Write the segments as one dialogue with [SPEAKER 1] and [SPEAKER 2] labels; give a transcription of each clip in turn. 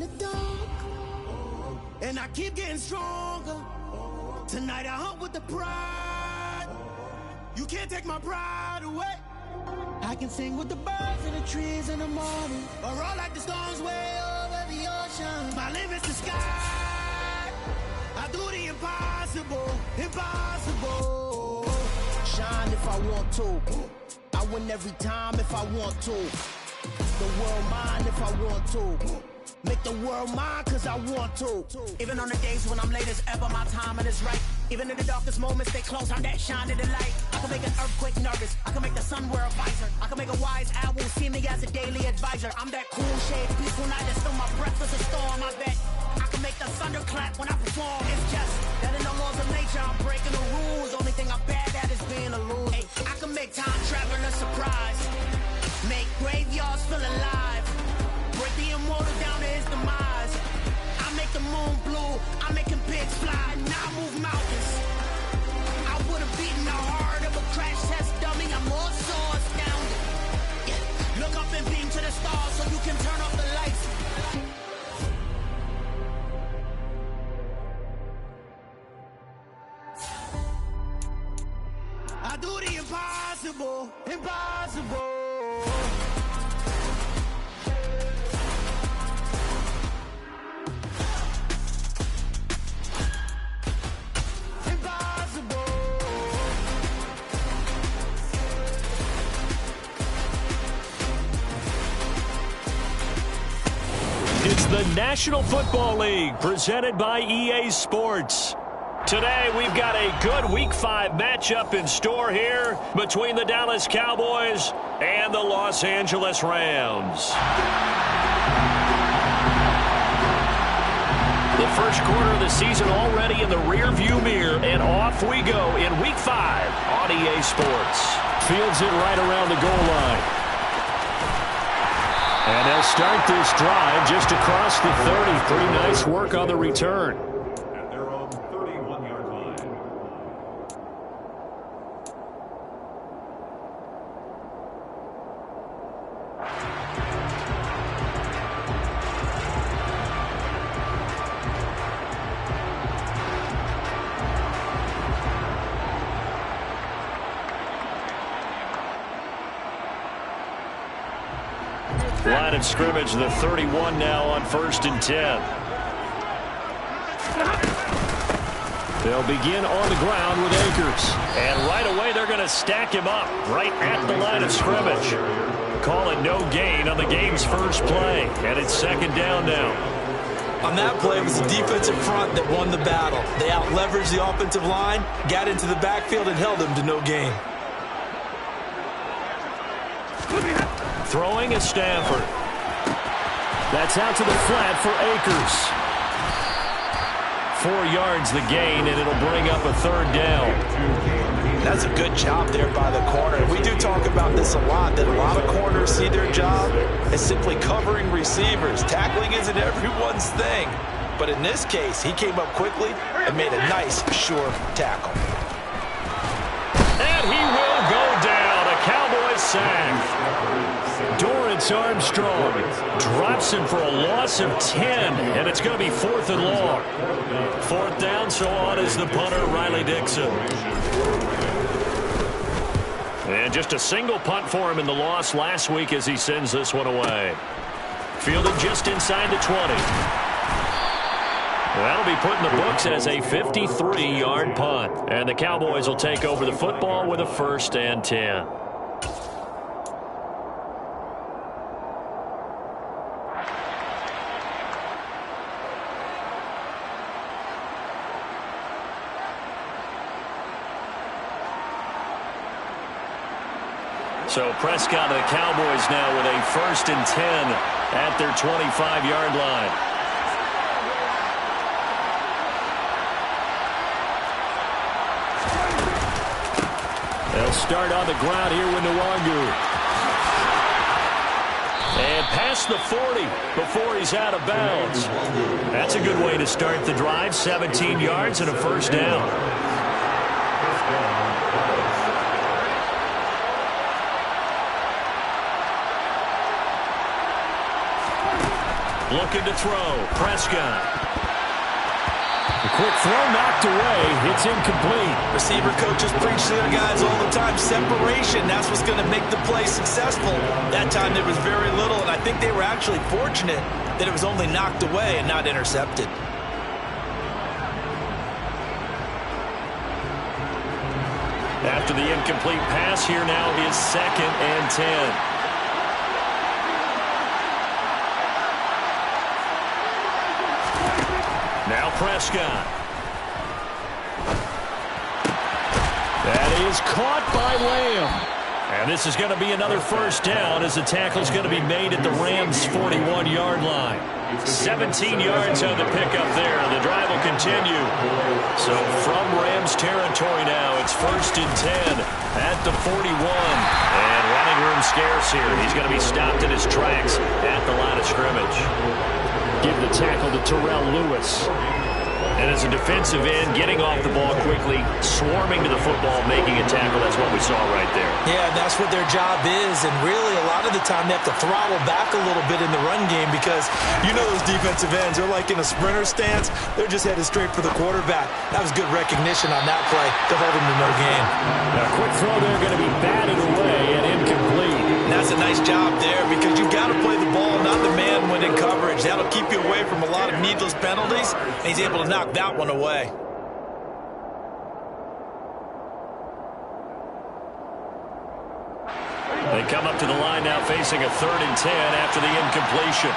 [SPEAKER 1] the dark, and I keep getting stronger. Tonight I hunt with the pride. You can't take my pride away. I can sing with the birds and the trees in the morning, or roll like the storms way over the ocean. My limit's the sky. I do the impossible, impossible. Shine if I want to. I win every time if I want to. The world mine if I want to. Make the world mine cause I want to. Even on the days when I'm late as ever, my timing is right. Even in the darkest moments, stay close, I'm that shine in the light. I can make an earthquake nervous, I can make the sun wear a visor. I can make a wise owl see me as a daily advisor. I'm that cool shade, peaceful night, that's still my breath is a storm. I bet I can make the thunder clap when I perform. It's just that in the laws of nature, I'm breaking the rules. Only thing I'm bad at is being a loser. Hey, I can make time travel a surprise. Make graveyards feel alive. Break the immortal down to his demise. I make the moon blue, I'm making pigs fly. Now I move mountains. I would've beaten the heart of a crash test dummy. I'm more so astounded. Yeah. Look up and beam to the stars so you can turn off the lights. I do the impossible, impossible.
[SPEAKER 2] It's the National Football League presented by EA Sports. Today we've got a good Week 5 matchup in store here between the Dallas Cowboys and the Los Angeles Rams. The first quarter of the season already in the rear-view mirror, and off we go in Week 5 on EA Sports. Fields it right around the goal line. And they'll start this drive just across the 30. Pretty nice work on the return.
[SPEAKER 3] At their own 31-yard line.
[SPEAKER 2] Line of scrimmage, the 31 now on 1st and 10. They'll begin on the ground with Akers. And right away, they're going to stack him up right at the line of scrimmage. Call it no gain on the game's first play. And it's 2nd down now.
[SPEAKER 4] On that play, it was the defensive front that won the battle. They out-leveraged the offensive line, got into the backfield, and held them to no gain.
[SPEAKER 2] Throwing is Stanford. That's out to the flat for Akers. 4 yards the gain, and it'll bring up a 3rd down.
[SPEAKER 4] That's a good job there by the corner. We do talk about this a lot, that a lot of corners see their job as simply covering receivers. Tackling isn't everyone's thing. But in this case, he came up quickly and made a nice, sure tackle.
[SPEAKER 2] And he will go down. A Cowboys sack. Dorrance Armstrong drops him for a loss of 10, and it's going to be 4th and long. 4th down, so on is the punter, Riley Dixon. And just a single punt for him in the loss last week as he sends this one away. Fielded just inside the 20. That'll be put in the books as a 53-yard punt. And the Cowboys will take over the football with a 1st and 10. So Prescott and the Cowboys now with a 1st and 10 at their 25-yard line. They'll start on the ground here with Nwangu. And past the 40 before he's out of bounds. That's a good way to start the drive. 17 yards and a 1st down. Looking to throw. Prescott.
[SPEAKER 5] The quick throw knocked away. It's incomplete.
[SPEAKER 4] Receiver coaches preach to their guys all the time. Separation, that's what's going to make the play successful. That time there was very little, and I think they were actually fortunate that it was only knocked away and not intercepted.
[SPEAKER 2] After the incomplete pass, here now is 2nd and 10. Now Prescott. That is caught by Lamb. And this is going to be another first down as the tackle is going to be made at the Rams' 41-yard line. 17 yards on the pickup there. The drive will continue. So from Rams territory now, it's 1st and 10 at the 41. And running room scarce here. He's going to be stopped in his tracks at the line of scrimmage. Give the tackle to Terrell Lewis. And as a defensive end, getting off the ball quickly, swarming to the football, making a tackle. That's what we saw right there.
[SPEAKER 4] Yeah, that's what their job is. And really, a lot of the time, they have to throttle back a little bit in the run game because you know those defensive ends, they're like in a sprinter stance. They're just headed straight for the quarterback. That was good recognition on that play to hold him to no gain.
[SPEAKER 5] A quick throw there going to be batted away and incomplete.
[SPEAKER 4] And that's a nice job there because you've got to play the ball, not the man when in coverage. That'll keep you away from a lot of needless penalties. And he's able to knock that one away.
[SPEAKER 2] They come up to the line now facing a 3rd and 10 after the incompletion.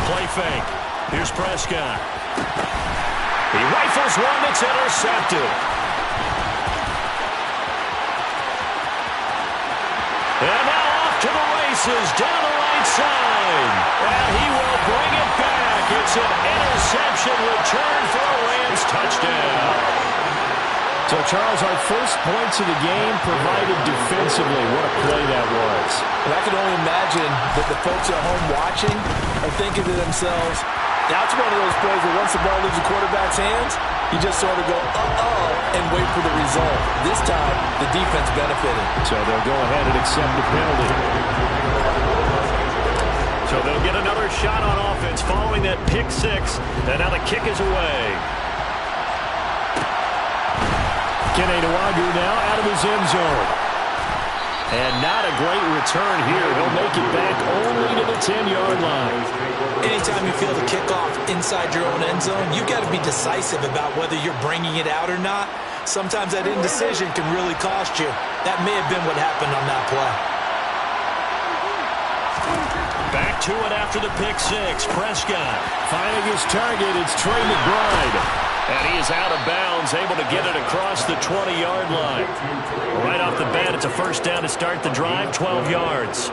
[SPEAKER 2] Play fake. Here's Prescott. He rifles one that's intercepted. And now off to the races down the right side. And he will bring it back. It's an interception return for a Rams touchdown.
[SPEAKER 5] So, Charles, our first points of the game provided defensively. What a play that was.
[SPEAKER 4] And I can only imagine that the folks at home watching are thinking to themselves, that's one of those plays where once the ball leaves the quarterback's hands, you just sort of go, and wait for the result. This time, the defense benefited.
[SPEAKER 5] So they'll go ahead and accept the penalty.
[SPEAKER 2] So they'll get another shot on offense following that pick 6. And now the kick is away.
[SPEAKER 5] Kene Nwangwu now out of his end zone.
[SPEAKER 2] And not a great return here. He'll make it back only to the 10-yard line.
[SPEAKER 4] Anytime you feel the kickoff inside your own end zone, you've got to be decisive about whether you're bringing it out or not. Sometimes that indecision can really cost you. That may have been what happened on that play.
[SPEAKER 2] Back to it after the pick 6. Prescott
[SPEAKER 5] finding his target. It's Trey McBride.
[SPEAKER 2] And he is out of bounds, able to get it across the 20-yard line. Right off the bat, it's a first down to start the drive, 12 yards.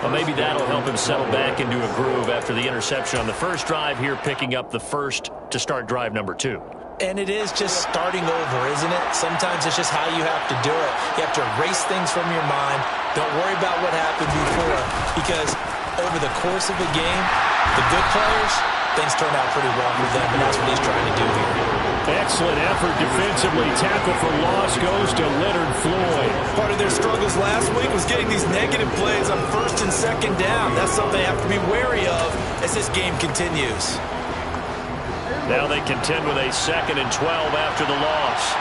[SPEAKER 2] Well, maybe that'll help him settle back into a groove after the interception on the first drive here, picking up the first to start drive number 2.
[SPEAKER 4] And it is just starting over, isn't it? Sometimes it's just how you have to do it. You have to erase things from your mind. Don't worry about what happened before, because over the course of a game, the good players, things turn out pretty well for them, and that's what he's trying to do here.
[SPEAKER 5] Excellent effort defensively. Tackle for loss goes to Leonard Floyd.
[SPEAKER 4] Part of their struggles last week was getting these negative plays on 1st and 2nd down. That's something they have to be wary of as this game continues.
[SPEAKER 2] Now they contend with a 2nd and 12 after the loss.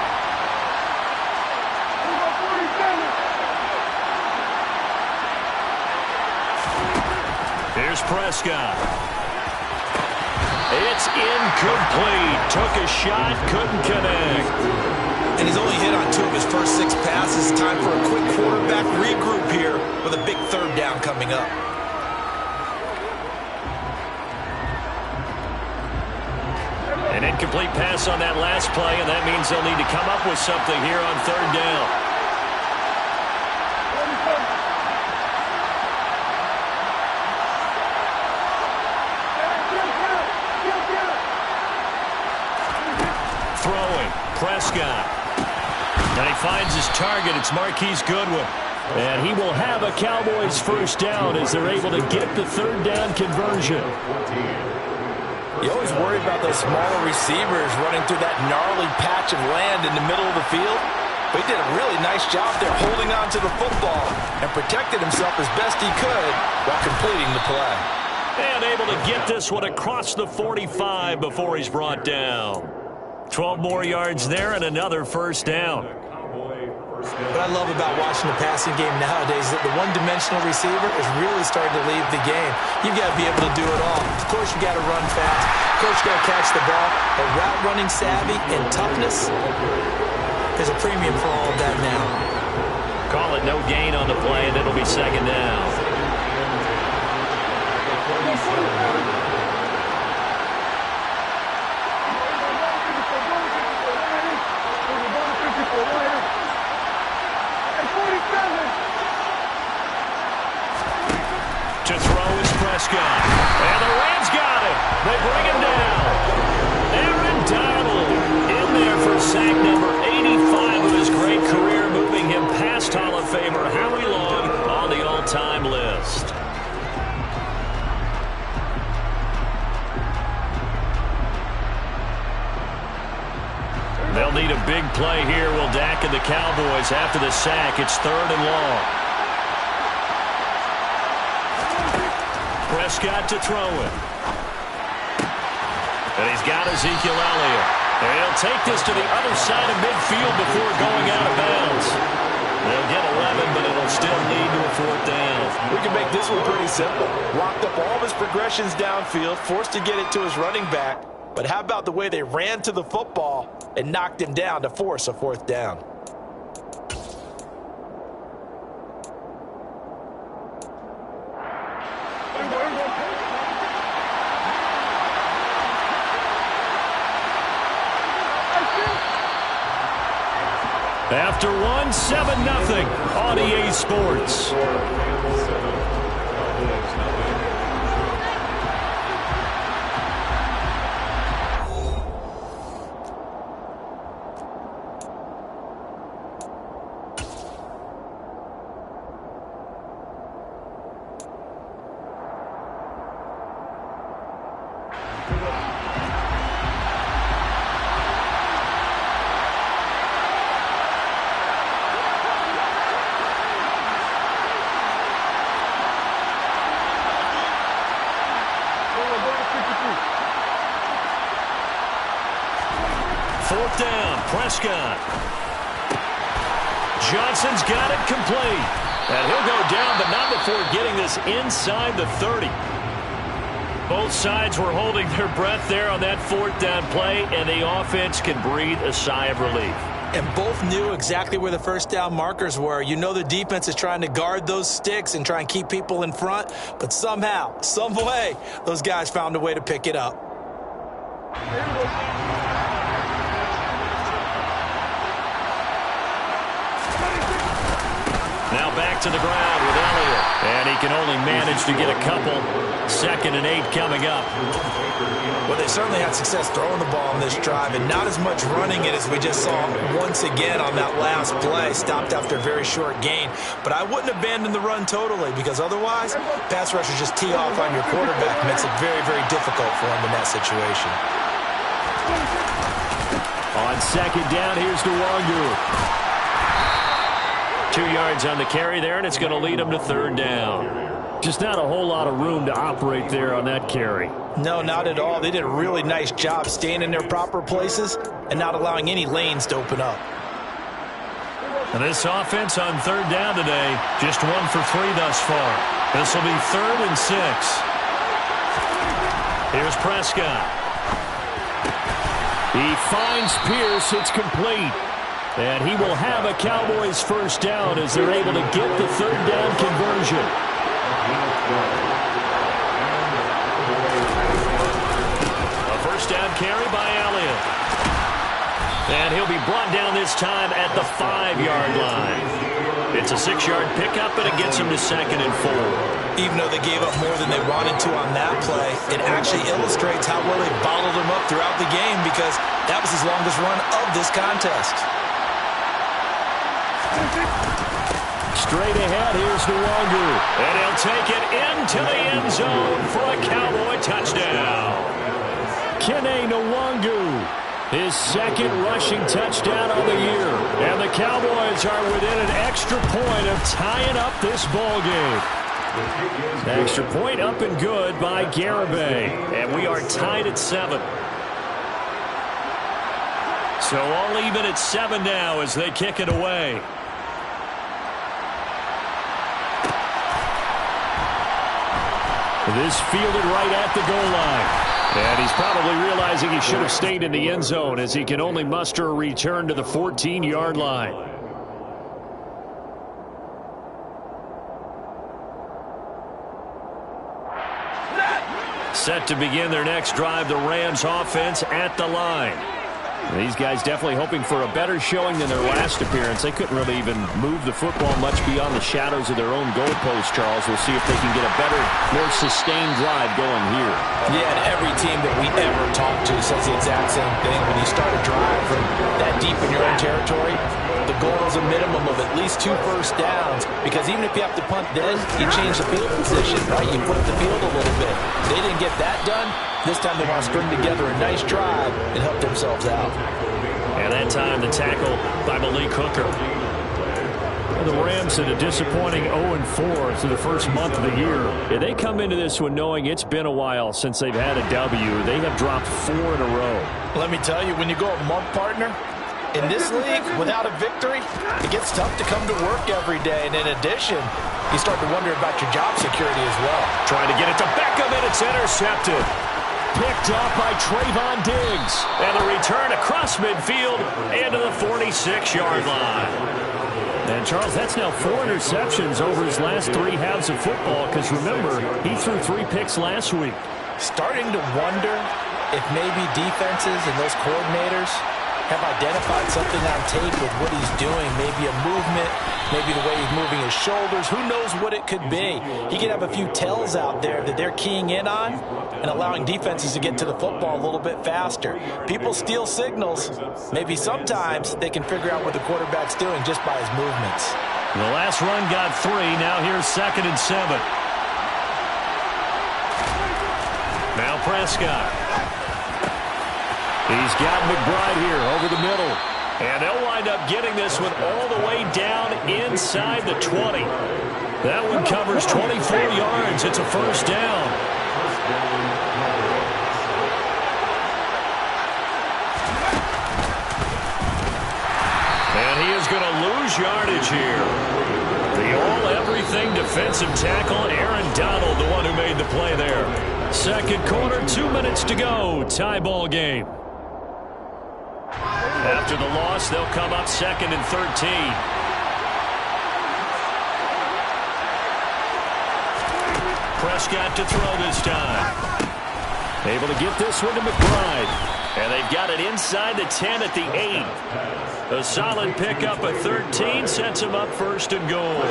[SPEAKER 2] Here's Prescott. It's incomplete. Took a shot, couldn't connect.
[SPEAKER 4] And he's only hit on 2 of his first 6 passes. Time for a quick quarterback regroup here with a big 3rd down coming up.
[SPEAKER 2] An incomplete pass on that last play, and that means they'll need to come up with something here on 3rd down. Prescott. And he finds his target. It's Marquise Goodwin.
[SPEAKER 5] And he will have a Cowboys first down as they're able to get the 3rd down conversion.
[SPEAKER 4] You always worry about those smaller receivers running through that gnarly patch of land in the middle of the field. but he did a really nice job there holding on to the football and protected himself as best he could while completing the play.
[SPEAKER 2] And able to get this one across the 45 before he's brought down. 12 more yards there and another first down.
[SPEAKER 4] What I love about watching the passing game nowadays is that the one-dimensional receiver is really starting to leave the game. You've got to be able to do it all. Of course, you've got to run fast. Of course, you've got to catch the ball. But route running savvy and toughness, there's a premium for all of that now.
[SPEAKER 2] Call it no gain on the play, and it'll be second down. To throw is Prescott. And the Rams got it. They bring him down. Aaron Donald in there for sack number 85 of his great career, moving him past Hall of Famer Howie Long on the all-time list. They'll need a big play here, will Dak and the Cowboys after the sack. It's 3rd and long. Prescott to throw it. And he's got Ezekiel Elliott. And he'll take this to the other side of midfield before going out of bounds. They'll get 11, but it'll still lead to a 4th down.
[SPEAKER 4] We can make this one pretty simple. Locked up all of his progressions downfield, forced to get it to his running back. But how about the way they ran to the football and knocked him down to force a 4th down?
[SPEAKER 2] After one, 7-0 on EA Sports. Fourth down, Prescott. Johnson's got it complete. And he'll go down, but not before getting this inside the 30. Both sides were holding their breath there on that 4th down play, and the offense can breathe a sigh of relief.
[SPEAKER 4] And both knew exactly where the first down markers were. You know the defense is trying to guard those sticks and try and keep people in front, but somehow, some way, those guys found a way to pick it up.
[SPEAKER 2] Now back to the ground with Elliott. And he can only manage to get a couple. 2nd and 8 coming up.
[SPEAKER 4] Well, they certainly had success throwing the ball on this drive, and not as much running it as we just saw once again on that last play. Stopped after a very short gain. But I wouldn't abandon the run totally, because otherwise, pass rushers just tee off on your quarterback. Makes it very, very difficult for him in that situation.
[SPEAKER 2] On 2nd down, here's Nwangu. 2 yards on the carry there, and it's going to lead him to 3rd down. Just not a whole lot of room to operate there on that carry.
[SPEAKER 4] No, not at all. They did a really nice job staying in their proper places and not allowing any lanes to open up.
[SPEAKER 2] And this offense on 3rd down today, just 1 for 3 thus far. This will be 3rd and 6. Here's Prescott. He finds Pierce. It's complete. And he will have a Cowboys first down as they're able to get the 3rd down conversion. A first down carry by Elliott. And he'll be brought down this time at the 5-yard line. It's a 6-yard pickup, and it gets him to 2nd and 4.
[SPEAKER 4] Even though they gave up more than they wanted to on that play, it actually illustrates how well they bottled him up throughout the game, because that was his longest run of this contest.
[SPEAKER 2] Straight ahead, here's Nwangu. And he'll take it into the end zone for a Cowboy touchdown. Kene Nwangu. His second rushing touchdown on the year. And the Cowboys are within an extra point of tying up this ball game. Extra point up and good by Garibay. And we are tied at 7. So all even at 7 now as they kick it away. This fielded right at the goal line. And he's probably realizing he should have stayed in the end zone as he can only muster a return to the 14-yard line. Set to begin their next drive, the Rams offense at the line. These guys definitely hoping for a better showing than their last appearance. They couldn't really even move the football much beyond the shadows of their own goalpost, Charles. We'll see if they can get a better, more sustained drive going here.
[SPEAKER 4] Yeah, and every team that we ever talk to says the exact same thing. When you start a drive from that deep in your own territory, the goal is a minimum of at least 2 first downs, because even if you have to punt then, you change the field position, right? You put the field a little bit. They didn't get that done. This time they want to string together a nice drive and help themselves out.
[SPEAKER 2] And that time the tackle by Malik Hooker. And the Rams at a disappointing 0-4 through the first month of the year. Yeah, they come into this one knowing it's been a while since they've had a W. They have dropped 4 in a row.
[SPEAKER 4] Let me tell you, when you go a month, partner, in this league, without a victory, it gets tough to come to work every day. And in addition, you start to wonder about your job security as well.
[SPEAKER 2] Trying to get it to Beckham, and it's intercepted. Picked off by Trayvon Diggs. And the return across midfield and to the 46-yard line. And, Charles, that's now 4 interceptions over his last 3 halves of football, because, remember, he threw 3 picks last week.
[SPEAKER 4] Starting to wonder if maybe defenses and those coordinators have identified something on tape with what he's doing. Maybe a movement, maybe the way he's moving his shoulders. Who knows what it could be? He could have a few tells out there that they're keying in on and allowing defenses to get to the football a little bit faster. People steal signals. Maybe sometimes they can figure out what the quarterback's doing just by his movements.
[SPEAKER 2] The last run got 3. Now here's 2nd and 7. Now Prescott. He's got McBride here over the middle. And they'll wind up getting this one all the way down inside the 20. That one covers 24 yards. It's a first down. And he is going to lose yardage here. The all-everything defensive tackle, Aaron Donald, the one who made the play there. Second quarter, 2 minutes to go. Tie ball game. After the loss, they'll come up 2nd and 13. Prescott to throw this time. Able to get this one to McBride. And they've got it inside the 10 at the 8. A solid pickup at 13 sets him up 1st and goal.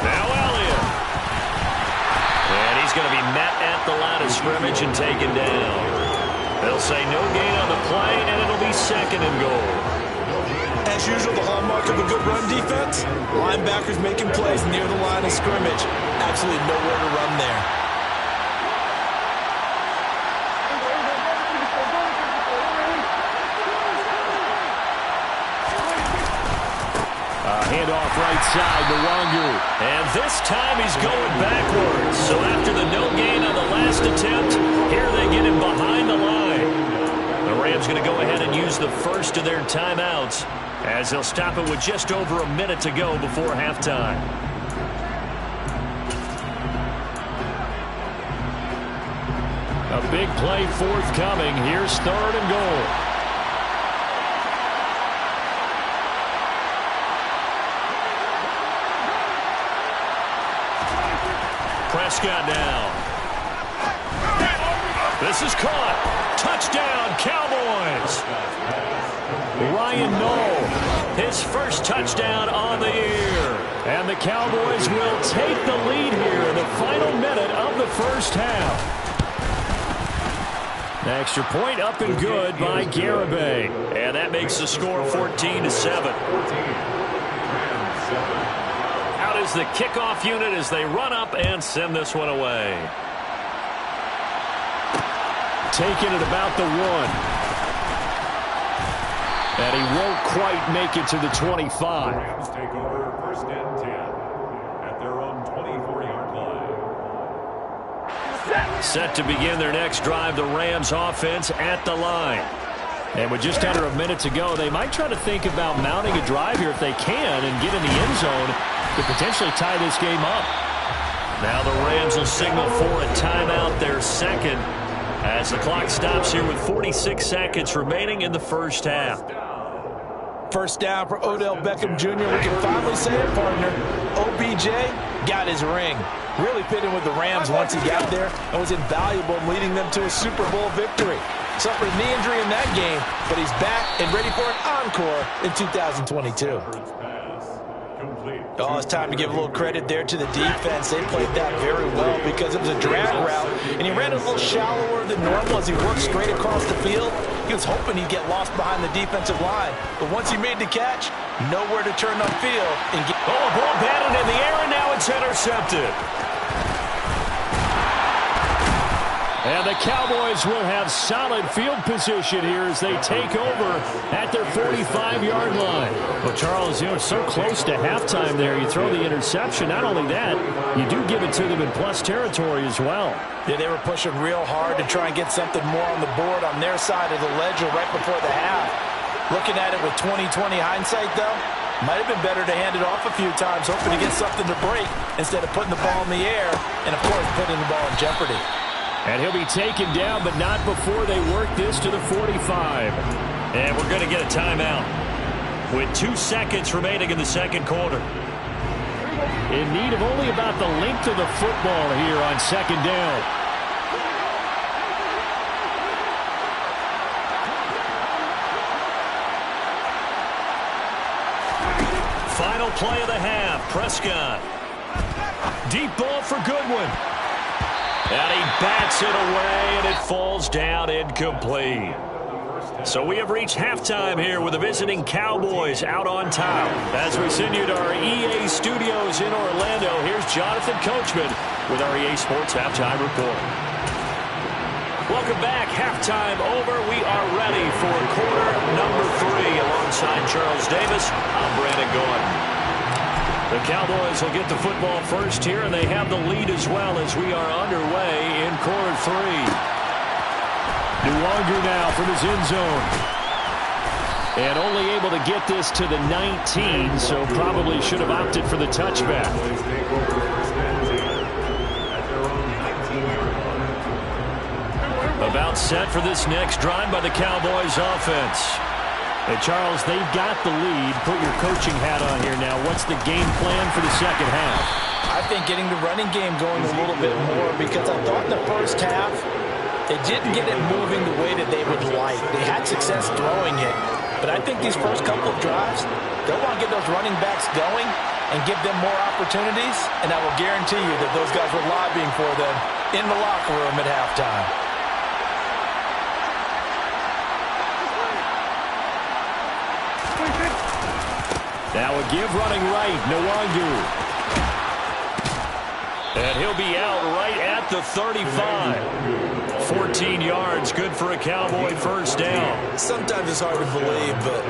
[SPEAKER 2] Now Elliott. And he's going to be met at the line of scrimmage and taken down. They'll say no gain on the play, and it'll be 2nd and goal.
[SPEAKER 4] As usual, the hallmark of a good run defense, linebackers making plays near the line of scrimmage. Absolutely nowhere to run there.
[SPEAKER 2] Handoff right side to Wangu. And this time he's going backwards. So after the no gain on the last attempt, here they get him behind the line. The Rams going to go ahead and use the first of their timeouts as they'll stop it with just over a minute to go before halftime. A big play forthcoming. Here's 3rd and goal. Prescott now. This is caught. Touchdown, Cowboys. Ryan Knoll, his first touchdown on the year. And the Cowboys will take the lead here in the final minute of the first half. Extra point up and good by Garibay. And that makes the score 14-7. Out is the kickoff unit as they run up and send this one away. taken at about the 1. And he won't quite make it to the 25.
[SPEAKER 3] Rams take over 1st and 10 at their own 24-yard line.
[SPEAKER 2] Set to begin their next drive, the Rams offense at the line. And with just under a minute to go, they might try to think about mounting a drive here if they can and get in the end zone to potentially tie this game up. Now the Rams will signal for a timeout, their second, as the clock stops here with 46 seconds remaining in the first half.
[SPEAKER 4] First down for Odell Beckham Jr. We can finally say it, partner. OBJ got his ring. Really fit in with the Rams once he got there and was invaluable in leading them to a Super Bowl victory. Suffered a knee injury in that game, but he's back and ready for an encore in 2022. Oh, it's time to give a little credit there to the defense. They played that very well because it was a drag route, and he ran a little shallower than normal as he worked straight across the field. He was hoping he'd get lost behind the defensive line, but once he made the catch, nowhere to turn upfield and get...
[SPEAKER 2] Oh, ball batted in the air, and now it's intercepted. And the Cowboys will have solid field position here as they take over at their 45-yard line. Well, Charles, you know, it's so close to halftime there. You throw the interception. Not only that, you do give it to them in plus territory as well.
[SPEAKER 4] Yeah, they were pushing real hard to try and get something more on the board on their side of the ledger right before the half. Looking at it with 20/20 hindsight, though, might have been better to hand it off a few times, hoping to get something to break instead of putting the ball in the air and, of course, putting the ball in jeopardy.
[SPEAKER 2] And he'll be taken down, but not before they work this to the 45. And we're going to get a timeout with 2 seconds remaining in the second quarter. In need of only about the length of the football here on second down. Final play of the half. Prescott. Deep ball for Goodwin. And he bats it away, and it falls down incomplete. So we have reached halftime here with the visiting Cowboys out on top. As we send you to our EA studios in Orlando, here's Jonathan Coachman with our EA Sports Halftime Report. Welcome back. Halftime over. We are ready for quarter number 3. Alongside Charles Davis, I'm Brandon Gordon. The Cowboys will get the football first here, and they have the lead as well as we are underway in quarter 3. Nwangu now from his end zone. And only able to get this to the 19, so probably should have opted for the touchback. About set for this next drive by the Cowboys offense. And Charles, they've got the lead. Put your coaching hat on here now. What's the game plan for the second half?
[SPEAKER 4] I think getting the running game going a little bit more, because I thought in the first half they didn't get it moving the way that they would like. They had success throwing it, but I think these first couple of drives, they'll want to get those running backs going and give them more opportunities, and I will guarantee you that those guys were lobbying for them in the locker room at halftime.
[SPEAKER 2] Now a give running right, Nwangu. And he'll be out right at the 35. 14 yards, good for a Cowboy first down.
[SPEAKER 4] Sometimes it's hard to believe, but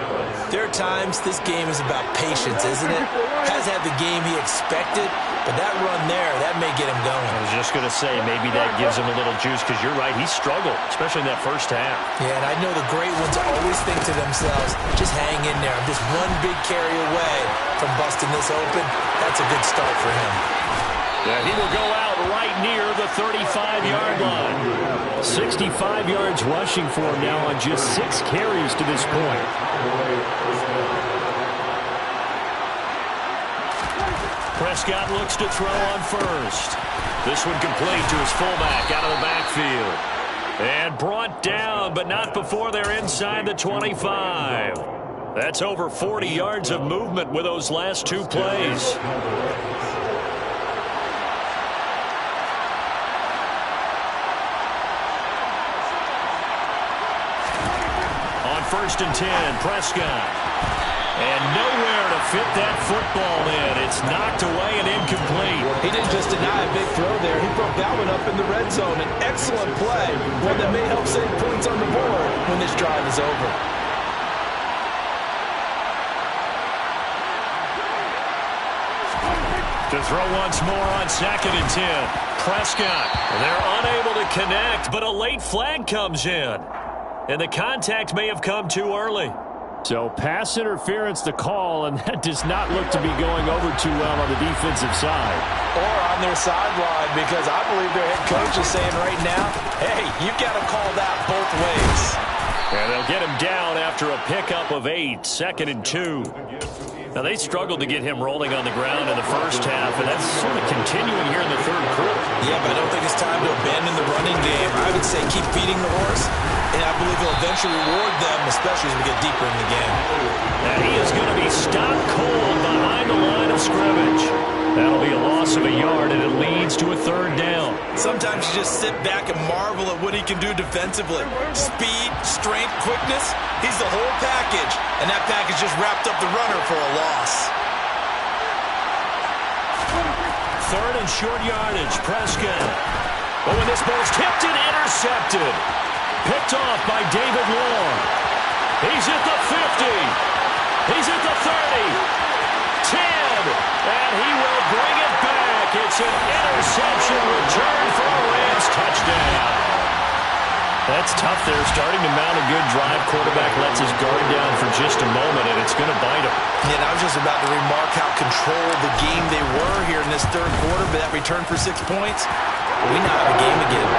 [SPEAKER 4] there are times this game is about patience, isn't it? Has had the game he expected, but that run there, that may get him going.
[SPEAKER 2] I was just going to say, maybe that gives him a little juice, because you're right, he struggled, especially in that first half.
[SPEAKER 4] Yeah, and I know the great ones always think to themselves, just hang in there. I'm just one big carry away from busting this open. That's a good start for him.
[SPEAKER 2] Yeah, he will go out right near the 35-yard line. 65 yards rushing for him now on just 6 carries to this point. Prescott looks to throw on first. This one complete to his fullback out of the backfield. And brought down, but not before they're inside the 25. That's over 40 yards of movement with those last 2 plays. First and 10, Prescott. And nowhere to fit that football in. It's knocked away and incomplete.
[SPEAKER 4] He didn't just deny a big throw there. He broke that one up in the red zone. An excellent play, one that may help save points on the board when this drive is over.
[SPEAKER 2] To throw once more on 2nd and 10. Prescott, they're unable to connect, but a late flag comes in. And the contact may have come too early.
[SPEAKER 5] So pass interference to call, and that does not look to be going over too well on the defensive side.
[SPEAKER 4] Or on their sideline, because I believe their head coach is saying right now, hey, you got to call that both ways.
[SPEAKER 2] And they'll get him down after a pickup of 8, 2nd and 2. Now, they struggled to get him rolling on the ground in the first half, and that's sort of continuing here in the third quarter.
[SPEAKER 4] Yeah, but I don't think it's time to abandon the running game. I would say keep feeding the horse, and I believe he'll eventually reward them, especially as we get deeper in the game.
[SPEAKER 2] And he is going to be stopped cold behind the line of scrimmage. That'll be a loss of a yard, and it leads to a 3rd down.
[SPEAKER 4] Sometimes you just sit back and marvel at what he can do defensively. Speed, strength, quickness, he's the whole package. And that package just wrapped up the runner for a loss.
[SPEAKER 2] 3rd and short yardage, Prescott. Oh, and this ball's tipped and intercepted. Picked off by David Long. He's at the 50. He's at the 30. 10, and he will bring it back. It's an interception return for a Rams touchdown. That's tough there. Starting to mount a good drive. Quarterback lets his guard down for just a moment, and it's going to bite him.
[SPEAKER 4] Yeah, and I was just about to remark how controlled the game they were here in this third quarter, but that return for 6 points, we now have a game again.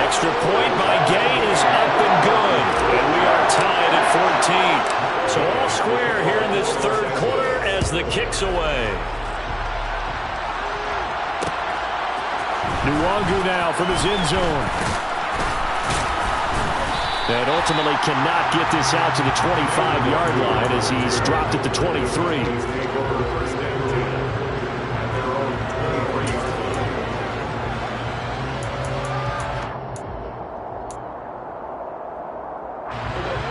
[SPEAKER 2] Extra point by Gay is up and good, and we are tied at 14. So all square here in this third quarter as the kick's away.
[SPEAKER 5] Nwangu now from his end zone. And ultimately cannot get this out to the 25-yard line as he's dropped at the 23.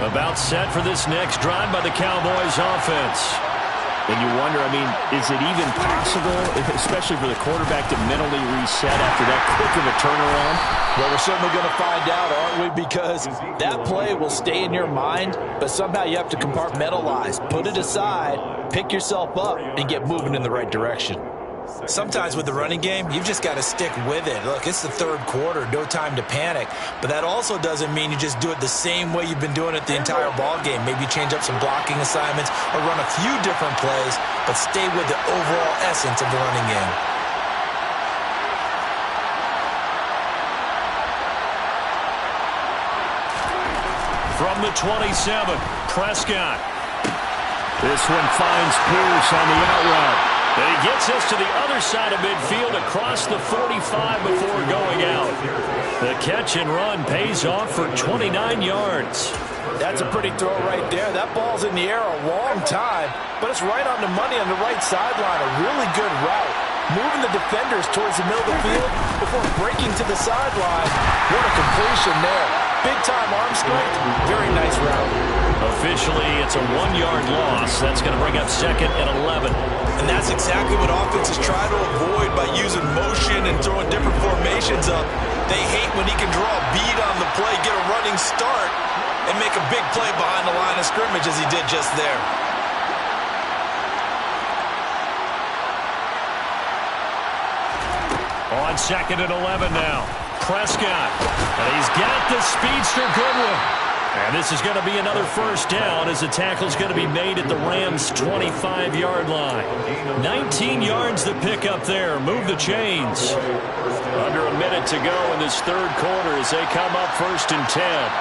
[SPEAKER 2] About set for this next drive by the Cowboys offense.
[SPEAKER 5] And you wonder, I mean, is it even possible, especially for the quarterback, to mentally reset after that quick of a turnaround?
[SPEAKER 4] Well, we're certainly going to find out, aren't we? Because that play will stay in your mind, but somehow you have to compartmentalize, put it aside, pick yourself up, and get moving in the right direction. Sometimes with the running game, you've just got to stick with it. Look, it's the third quarter, no time to panic. But that also doesn't mean you just do it the same way you've been doing it the entire ball game. Maybe change up some blocking assignments or run a few different plays, but stay with the overall essence of the running game.
[SPEAKER 2] From the 27, Prescott.
[SPEAKER 5] This one finds Pierce on the out route.
[SPEAKER 2] And he gets us to the other side of midfield across the 45 before going out. The catch and run pays off for 29 yards.
[SPEAKER 4] That's a pretty throw right there. That ball's in the air a long time, but it's right on the money on the right sideline. A really good route. Moving the defenders towards the middle of the field before breaking to the sideline. What a completion there. Big-time arm strength. Very nice route.
[SPEAKER 2] Officially, it's a 1-yard loss. That's going to bring up 2nd and 11.
[SPEAKER 4] And that's exactly what offenses try to avoid by using motion and throwing different formations up. They hate when he can draw a bead on the play, get a running start, and make a big play behind the line of scrimmage as he did just there.
[SPEAKER 2] On 2nd and 11 now. Prescott. And he's got the speedster Goodwin. And this is going to be another first down as the tackle's going to be made at the Rams' 25-yard line. 19 yards to pick up there. Move the chains. Under a minute to go in this third quarter as they come up 1st and 10.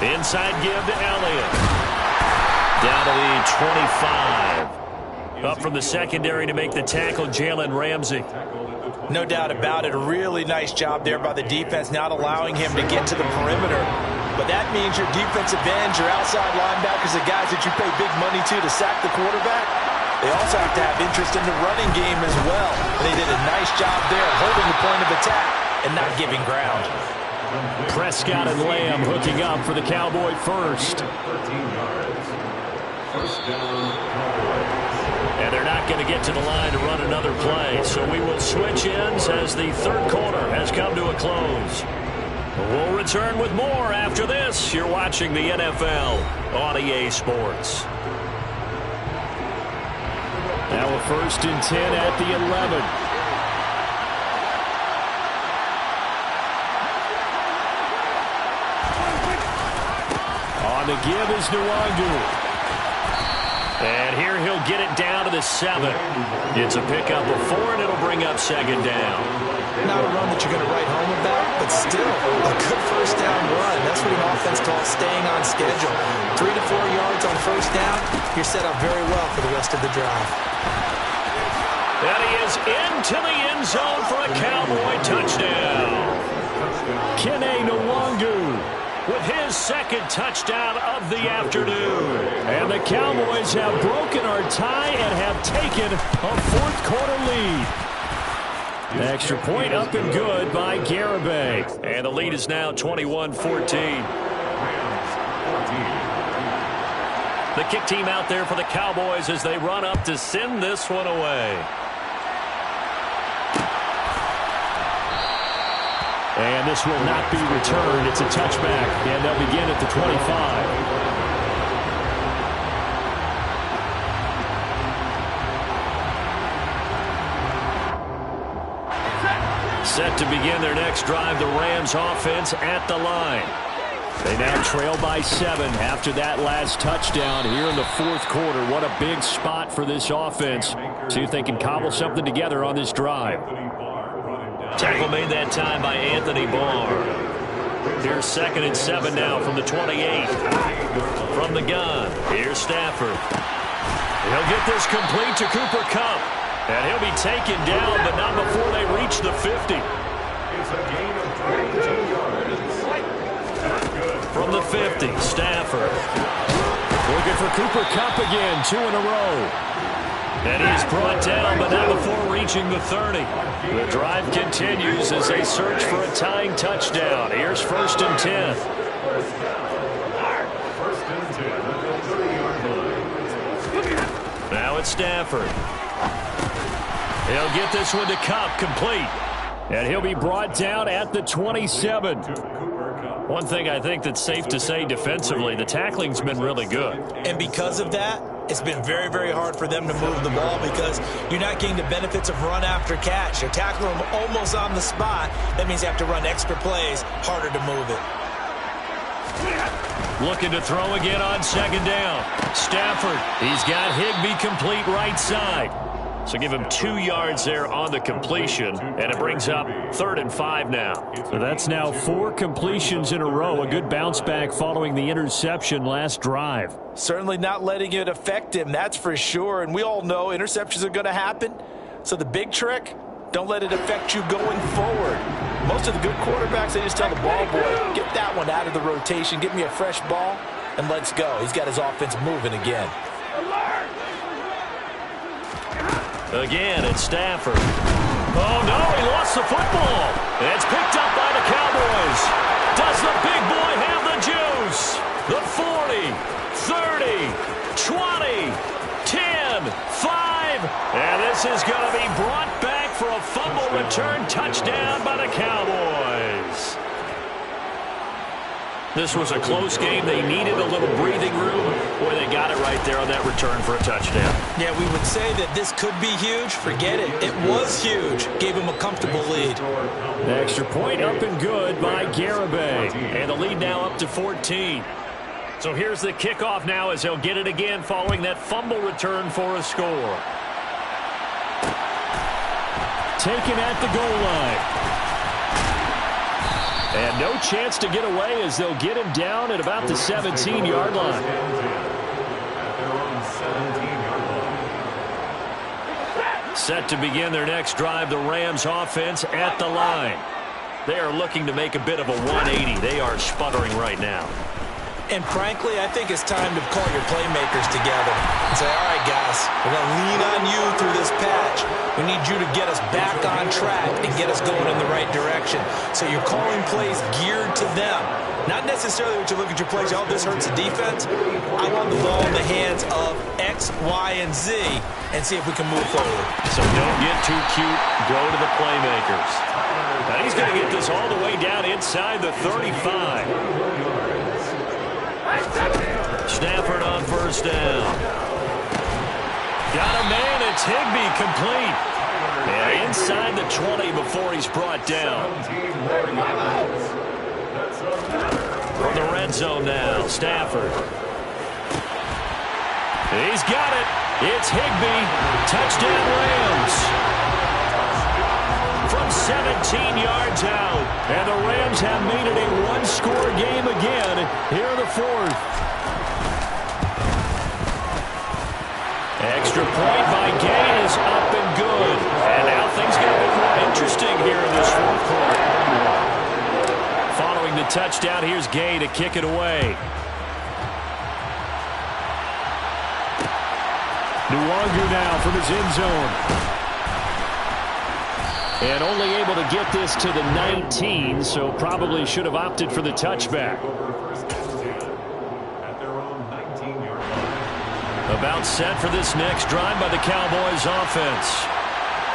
[SPEAKER 2] Inside give to Elliott. Down to the 25. Up from the secondary to make the tackle, Jalen Ramsey.
[SPEAKER 4] No doubt about it. A really nice job there by the defense, not allowing him to get to the perimeter. but that means your defensive ends, your outside linebackers, the guys that you pay big money to sack the quarterback, they also have to have interest in the running game as well. And they did a nice job there holding the point of attack and not giving ground.
[SPEAKER 2] Prescott and Lamb hooking up for the Cowboy first.
[SPEAKER 3] 13 yards. First down, Cowboys.
[SPEAKER 2] And they're not going to get to the line to run another play. So we will switch ends as the third quarter has come to a close. We'll return with more after this. You're watching the NFL on EA Sports.
[SPEAKER 5] Now a 1st and 10 at the 11. On the give is Nwangu.
[SPEAKER 2] And here he'll get it down to the 7. It's a pickup of 4, and it'll bring up 2nd down.
[SPEAKER 4] Not a run that you're going to write home about, but still a good first down run. That's what an offense calls staying on schedule. 3 to 4 yards on first down, you're set up very well for the rest of the drive.
[SPEAKER 2] And he is into the end zone for a Cowboy touchdown.
[SPEAKER 5] Kene Nwangu
[SPEAKER 2] with his 2nd touchdown of the afternoon.
[SPEAKER 5] And the Cowboys have broken our tie and have taken a 4th quarter lead. An extra point up and good by Garibay.
[SPEAKER 2] And the lead is now 21-14. The kick team out there for the Cowboys as they run up to send this one away.
[SPEAKER 5] And this will not be returned. It's a touchback, and they'll begin at the 25.
[SPEAKER 2] Set to begin their next drive, the Rams offense at the line.
[SPEAKER 5] They now trail by 7 after that last touchdown here in the 4th quarter. What a big spot for this offense. See if they can cobble something together on this drive.
[SPEAKER 2] Tackle made that time by Anthony Barr. Here's 2nd and 7 now from the 28. From the gun, here's Stafford. He'll get this complete to Cooper Kupp. And he'll be taken down, but not before they reach the 50. From the 50, Stafford.
[SPEAKER 5] Looking for Cooper Kupp again, 2 in a row.
[SPEAKER 2] And he's brought down, but not before reaching the 30. The drive continues as they search for a tying touchdown. Here's 1st and 10. Now it's Stafford. He'll get this one to Kupp, complete.
[SPEAKER 5] And he'll be brought down at the 27.
[SPEAKER 2] One thing I think that's safe to say defensively, the tackling's been really good.
[SPEAKER 4] And because of that, it's been very, very hard for them to move the ball because you're not getting the benefits of run after catch. You're tackling them almost on the spot. That means you have to run extra plays, harder to move it.
[SPEAKER 2] Looking to throw again on 2nd down. Stafford, he's got Higbee complete right side. So give him 2 yards there on the completion, and it brings up 3rd and 5 now.
[SPEAKER 5] So that's now 4 completions in a row. A good bounce back following the interception last drive.
[SPEAKER 4] Certainly not letting it affect him, that's for sure. And we all know interceptions are going to happen. So the big trick, don't let it affect you going forward. Most of the good quarterbacks, they just tell the ball boy, get that one out of the rotation, get me a fresh ball, and let's go. He's got his offense moving again.
[SPEAKER 2] Again, it's Stafford. Oh, no, he lost the football. It's picked up by the Cowboys. Does the big boy have the juice? The 40, 30, 20, 10, 5. And this is going to be brought back for a fumble return touchdown by the Cowboys. This was a close game. They needed a little breathing room. Boy, they got it right there on that return for a touchdown.
[SPEAKER 4] Yeah, we would say that this could be huge. Forget it. It was huge. Gave him a comfortable lead.
[SPEAKER 5] The extra point up and good by Garibay.
[SPEAKER 2] And the lead now up to 14. So here's the kickoff now as they'll get it again following that fumble return for a score.
[SPEAKER 5] Taken at the goal line. And no chance to get away as they'll get him down at about the 17-yard line. Set to begin their next drive, the Rams offense at the line.
[SPEAKER 2] They are looking to make a bit of a 180. They are sputtering right now.
[SPEAKER 4] And frankly, I think it's time to call your playmakers together and say, all right, guys, we're going to lean on you through this patch. We need you to get us back on track and get us going in the right direction. So you're calling plays geared to them. Not necessarily what you look at your plays, oh, this hurts the defense. I want the ball in the hands of X, Y, and Z and see if we can move forward.
[SPEAKER 2] So don't get too cute. Go to the playmakers. Now he's going to get this all the way down inside the 35. Stafford on first down. Got a man. It's Higbee complete. Yeah, inside the 20 before he's brought down. From the red zone now, Stafford. He's got it. It's Higbee. Touchdown Rams. From 17 yards out. And the Rams have made it a one-score game again here in the fourth. Extra point by Gay is up and good. And now things get a bit more interesting here in this fourth quarter. Following the touchdown, here's Gay to kick it away.
[SPEAKER 5] Nwangu now from his end zone. And only able to get this to the 19, so probably should have opted for the touchback.
[SPEAKER 2] About set for this next drive by the Cowboys offense.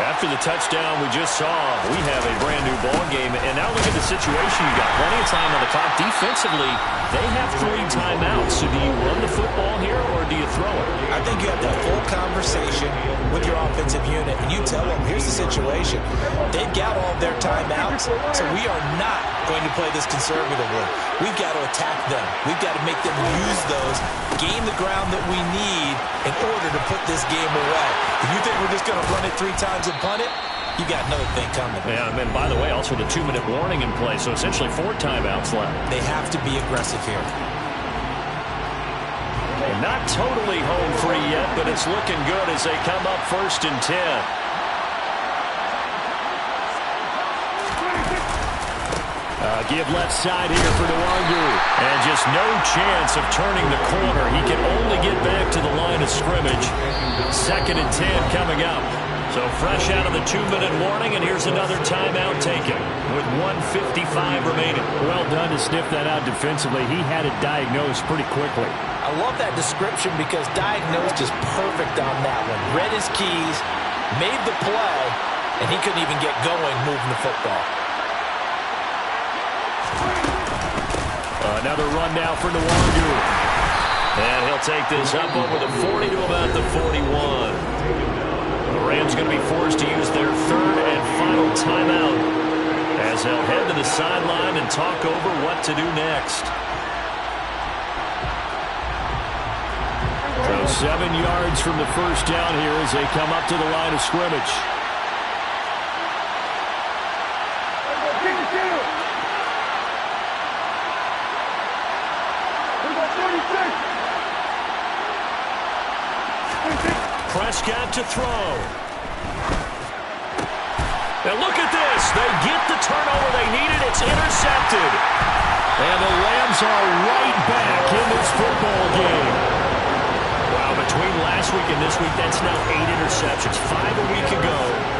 [SPEAKER 2] After the touchdown we just saw, we have a brand new ball game. And now look at the situation. You got plenty of time on the clock. Defensively, they have 3 timeouts. So do you run the football here or do you throw it?
[SPEAKER 4] I think you have that full conversation with your offensive unit, and you tell them, here's the situation. They've got all their timeouts, so we are not going to play this conservatively. We've got to attack them. We've got to make them use those, gain the ground that we need in order to put this game away. If you think we're just going to run it 3 times and punt it, you got another thing coming.
[SPEAKER 2] Yeah, and by the way, also the 2-minute warning in play, so essentially 4 timeouts left.
[SPEAKER 4] They have to be aggressive here.
[SPEAKER 2] And not totally home free yet, but it's looking good as they come up 1st and 10.
[SPEAKER 5] Give left side here for Nwangu.
[SPEAKER 2] And just no chance of turning the corner. He can only get back to the line of scrimmage. 2nd and 10 coming up. So fresh out of the 2-minute warning, and here's another timeout taken with 1:55 remaining.
[SPEAKER 5] Well done to sniff that out defensively. He had it diagnosed pretty quickly.
[SPEAKER 4] I love that description because diagnosed is perfect on that one. Read his keys, made the play, and he couldn't even get going moving the football.
[SPEAKER 5] Another run now for Nwangu.
[SPEAKER 2] And he'll take this up over the 40 to about the 41. The Rams going to be forced to use their 3rd and final timeout as they'll head to the sideline and talk over what to do next.
[SPEAKER 5] So 7 yards from the first down here as they come up to the line of scrimmage.
[SPEAKER 2] Prescott to throw. Now look at this. They get the turnover they needed. It's intercepted.
[SPEAKER 5] And the Rams are right back in this football game.
[SPEAKER 2] Wow, between last week and this week, that's now 8 interceptions. 5 a week ago,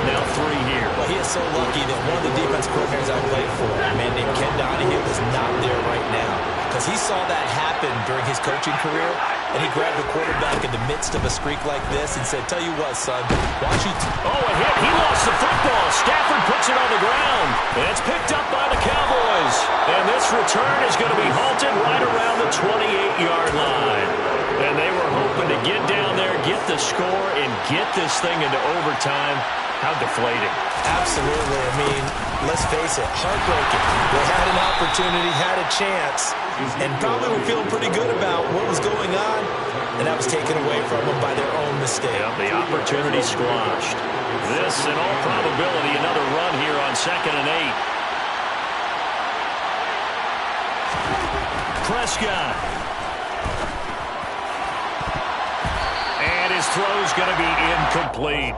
[SPEAKER 2] now 3 here.
[SPEAKER 4] Well, he is so lucky that one of the defense coordinators I played for, a man named Ken Donahue, is not there right now. Because he saw that happen during his coaching career, and he grabbed the quarterback in the midst of a streak like this and said, tell you what, son, why don't you...
[SPEAKER 2] Oh, a hit. He lost the football. Stafford puts it on the ground. And it's picked up by the Cowboys. And this return is going to be halted right around the 28-yard line. And they were hoping to get down there, get the score, and get this thing into overtime. How deflating.
[SPEAKER 4] Absolutely. I mean, let's face it, heartbreaking. They had an opportunity, had a chance, and probably were feeling pretty good about what was going on, and that was taken away from them by their own mistake.
[SPEAKER 2] Yep, the opportunity squashed. This, in all probability, another run here on 2nd and 8. Prescott. And his throw's going to be incomplete.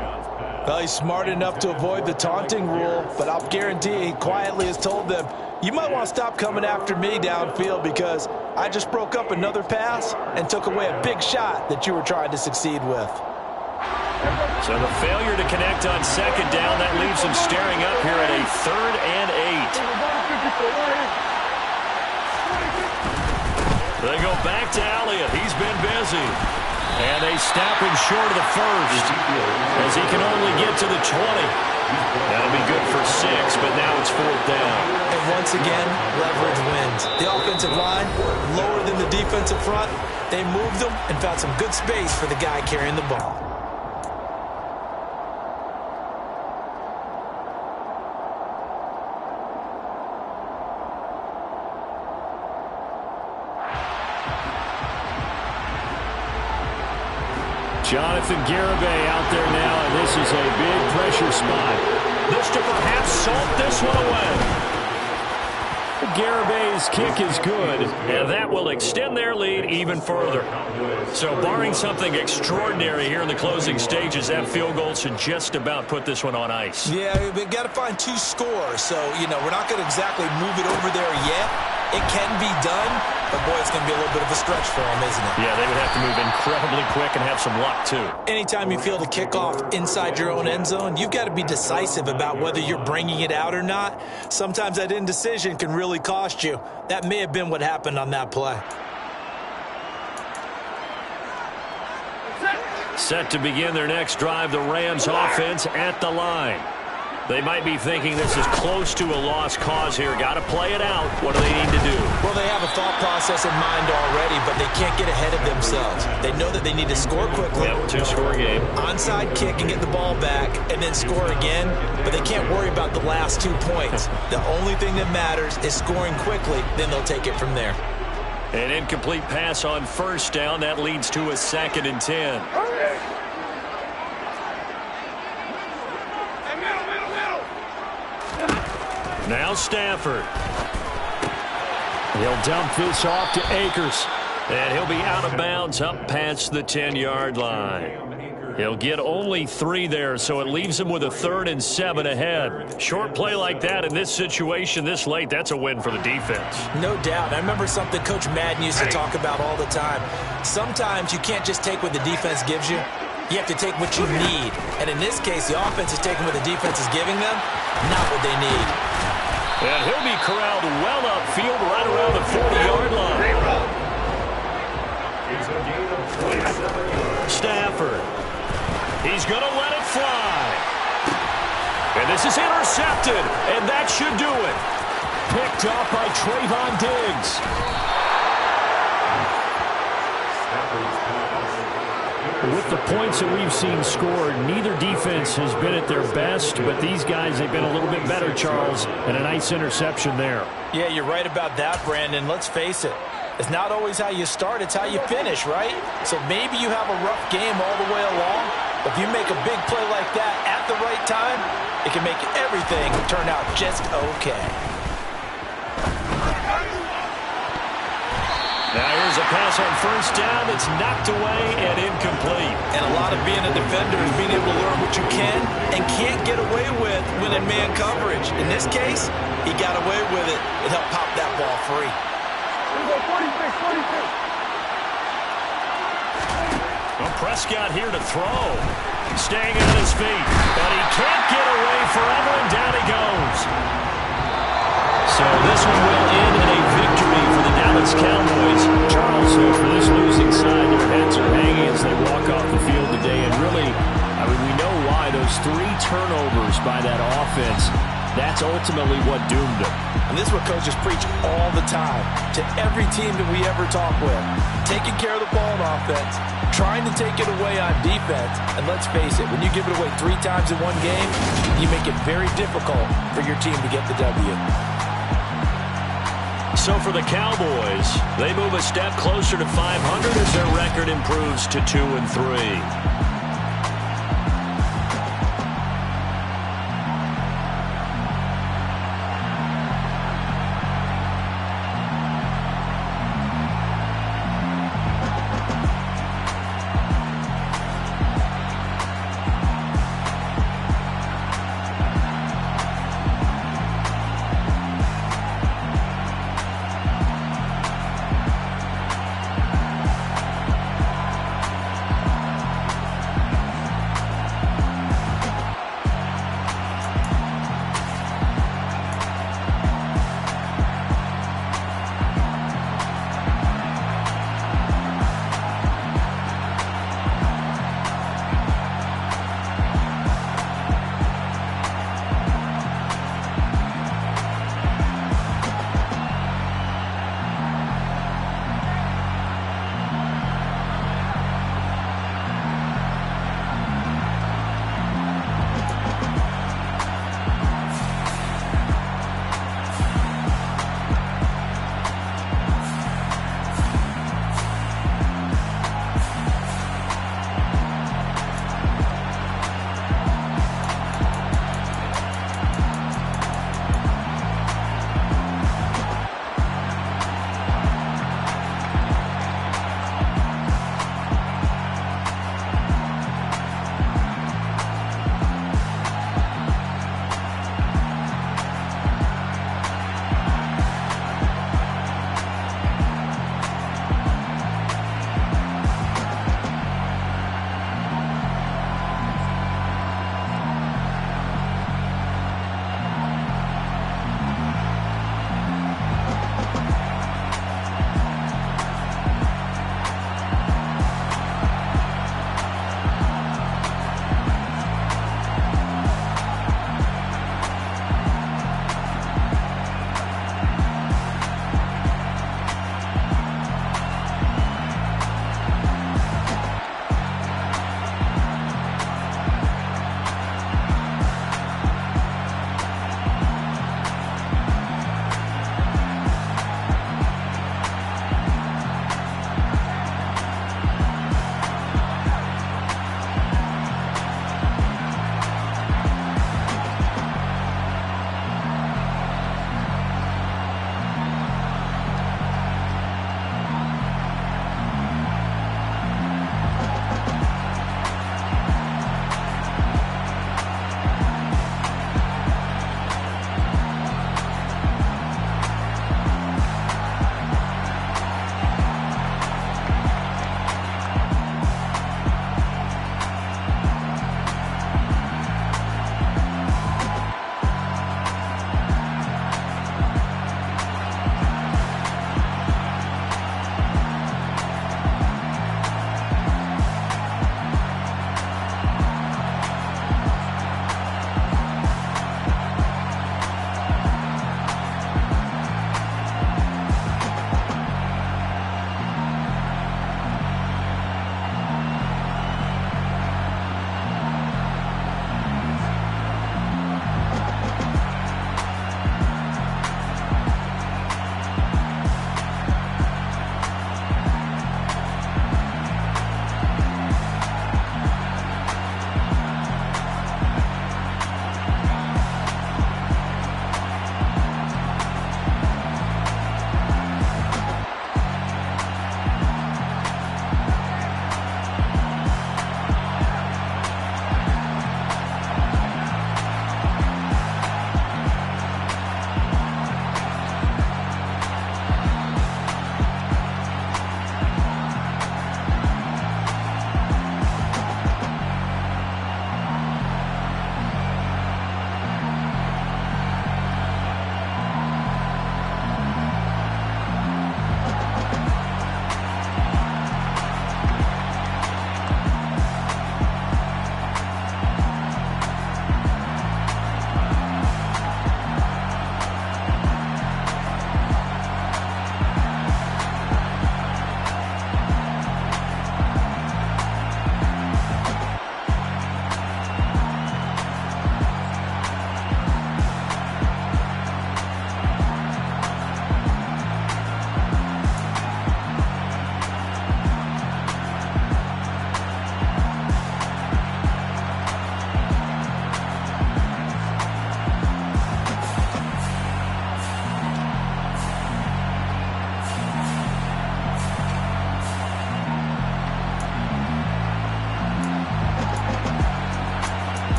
[SPEAKER 4] Well, he's smart enough to avoid the taunting rule, but I'll guarantee he quietly has told them, you might want to stop coming after me downfield because I just broke up another pass and took away a big shot that you were trying to succeed with.
[SPEAKER 2] So the failure to connect on second down, that leaves him staring up here at a 3rd and 8. They go back to Elliott. He's been busy. And they snap him short of the first as he can only get to the 20. That'll be good for 6, but now it's 4th down.
[SPEAKER 4] And once again, leverage wins. The offensive line, lower than the defensive front, they moved them and found some good space for the guy carrying the ball.
[SPEAKER 5] Jonathan Garibay out there now, and this is a big pressure spot.
[SPEAKER 2] This to perhaps salt this one away.
[SPEAKER 5] Garibay's kick is good,
[SPEAKER 2] and that will extend their lead even further. So barring something extraordinary here in the closing stages, that field goal should just about put this one on ice.
[SPEAKER 4] Yeah, we've got to find 2 scores, so, we're not going to exactly move it over there yet. It can be done, but, boy, it's going to be a little bit of a stretch for them, isn't it?
[SPEAKER 2] Yeah, they would have to move incredibly quick and have some luck, too.
[SPEAKER 4] Anytime you feel the kickoff inside your own end zone, you've got to be decisive about whether you're bringing it out or not. Sometimes that indecision can really cost you. That may have been what happened on that play.
[SPEAKER 2] Set to begin their next drive, the Rams offense at the line. They might be thinking this is close to a lost cause here. Got to play it out. What do they need to do?
[SPEAKER 4] Well, they have a thought process in mind already, but they can't get ahead of themselves. They know that they need to score quickly.
[SPEAKER 2] Yep, 2-score game.
[SPEAKER 4] Onside kick and get the ball back and then score again, but they can't worry about the last 2 points. The only thing that matters is scoring quickly, then they'll take it from there.
[SPEAKER 2] An incomplete pass on 1st down. That leads to a 2nd and 10. Now Stafford.
[SPEAKER 5] He'll dump this off to Akers.
[SPEAKER 2] And he'll be out of bounds up past the 10-yard line. He'll get only 3 there, so it leaves him with a 3rd and 7 ahead. Short play like that in this situation this late, that's a win for the defense.
[SPEAKER 4] No doubt. I remember something Coach Madden used to talk about all the time. Sometimes you can't just take what the defense gives you. You have to take what you need. And in this case, the offense is taking what the defense is giving them, not what they need.
[SPEAKER 2] And he'll be corralled well upfield right around the 40-yard line. Stafford. He's going to let it fly. And this is intercepted, and that should do it.
[SPEAKER 5] Picked off by Trayvon Diggs. With the points that we've seen scored, neither defense has been at their best, but these guys, they've been a little bit better, Charles, and a nice interception there.
[SPEAKER 4] Yeah, you're right about that, Brandon. Let's face it. It's not always how you start, it's how you finish, right? So maybe you have a rough game all the way along, but if you make a big play like that at the right time, it can make everything turn out just okay.
[SPEAKER 2] Now here's a pass on 1st down that's knocked away and incomplete.
[SPEAKER 4] And a lot of being a defender is being able to learn what you can and can't get away with when in man coverage. In this case, he got away with it and helped pop that ball free.
[SPEAKER 2] Well, Prescott here to throw. Staying on his feet. But he can't get away forever, and down he goes. So this one will end in a victory for the Dallas Cowboys. Charles, for this losing side, their heads are hanging as they walk off the field today. And really, we know why. Those 3 turnovers by that offense, that's ultimately what doomed them.
[SPEAKER 4] And this is what coaches preach all the time to every team that we ever talk with. Taking care of the ball on offense, trying to take it away on defense. And let's face it, when you give it away 3 times in one game, you make it very difficult for your team to get the W.
[SPEAKER 2] So for the Cowboys, they move a step closer to 500 as their record improves to 2-3.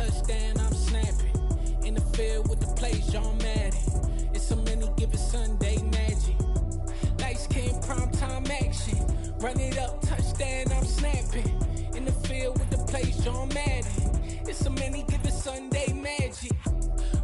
[SPEAKER 6] touchdown, I'm snapping. In the field with the plays, John Madden. It's a many given Sunday magic. Lights came primetime action. Run it up, touchdown, I'm snapping. In the field with the plays, John Madden. It's a many given Sunday magic.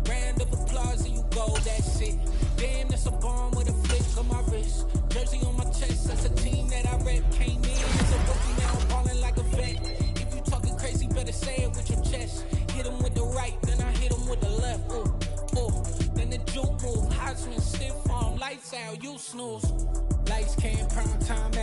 [SPEAKER 6] Round of applause and you go, that's it. Damn, that's a bomb with a flick on my wrist. Jersey on my chest, that's a team that I rep. Came in as a rookie, now I'm balling like a vet. If you talking crazy, better say it with your chest. Hit him with the right, then I hit him with the left. Then the juke move, Heisman stiff arm, lights out, you snooze. Lights came prime time act.